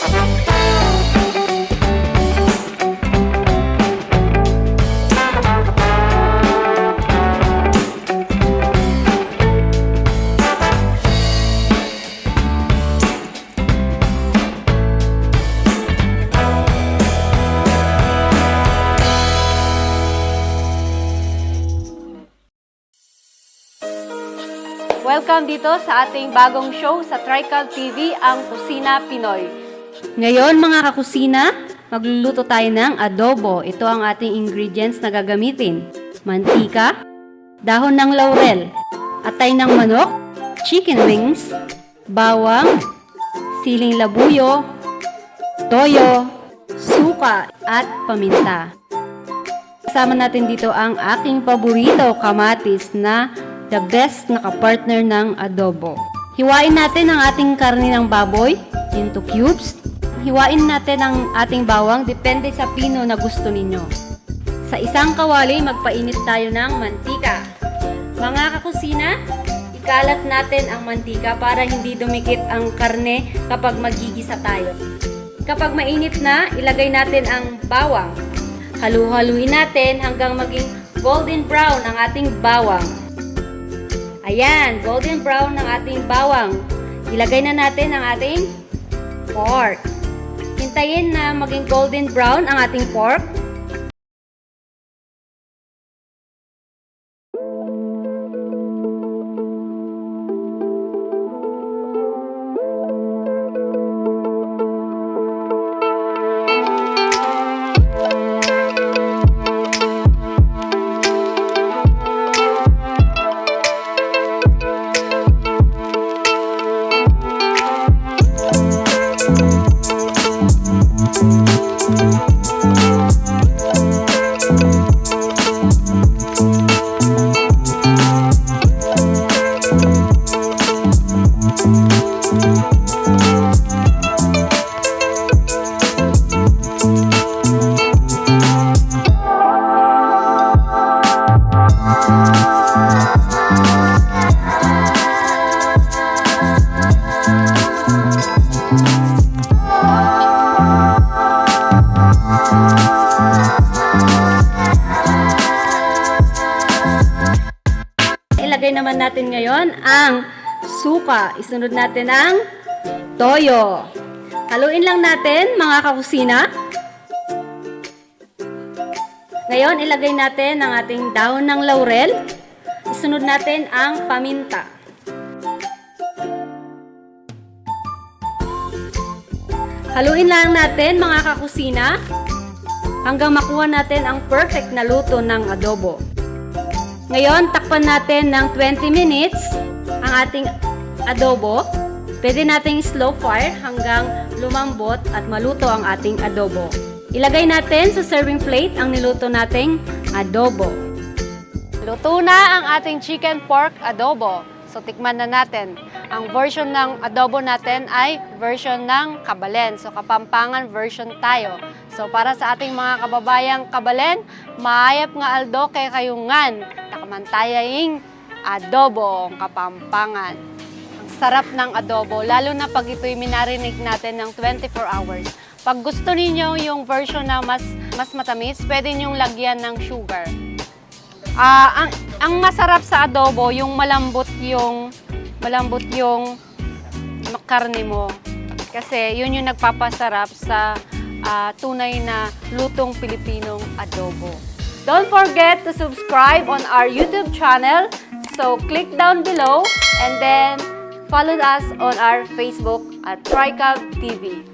Welcome dito sa ating bagong show sa Tricalb TV, ang Kusina Pinoy. Ngayon mga kakusina, magluluto tayo ng adobo. Ito ang ating ingredients na gagamitin. Mantika, dahon ng laurel, atay ng manok, chicken wings, bawang, siling labuyo, toyo, suka, at paminta. Kasama natin dito ang aking paborito, kamatis, na the best na kapartner ng adobo. Hiwain natin ang ating karne ng baboy into cubes. Hiwain natin ang ating bawang, depende sa pino na gusto ninyo. Sa isang kawali, magpainit tayo ng mantika. Mga kakusina, ikalat natin ang mantika para hindi dumikit ang karne kapag magigisa tayo. Kapag mainit na, ilagay natin ang bawang. Halu-haluin natin hanggang maging golden brown ang ating bawang. Ayan, golden brown ng ating bawang. Ilagay na natin ang ating pork. Hintayin na maging golden brown ang ating pork. Ilagay naman natin ngayon ang suka. Isunod natin ang toyo. Haluin lang natin mga kakusina. Ngayon, ilagay natin ang ating dahon ng laurel. Isunod natin ang paminta. Haluin lang natin mga kakusina hanggang makuha natin ang perfect na luto ng adobo. Ngayon, takpan natin ng 20 minutes ang ating adobo. Pwede nating slow fire hanggang lumambot at maluto ang ating adobo. Ilagay natin sa serving plate ang niluto nating adobo. Luto na ang ating chicken pork adobo. So, tikman na natin. Ang version ng adobo natin ay version ng Kabalen. So, Kapampangan version tayo. So, para sa ating mga kababayang Kabalen, maayap nga aldo kay kayungan. Takamantayang adobo, Kapampangan. Ang sarap ng adobo, lalo na pag ito'y minarinig natin ng 24 hours. Pag gusto niyo yung version na mas matamis, pwede niyong lagyan ng sugar. Ang masarap sa adobo, yung malambot yung karne mo. Kasi yun yung nagpapasarap sa tunay na lutong Pilipinong adobo. Don't forget to subscribe on our YouTube channel. So click down below and then follow us on our Facebook at Tricalb TV.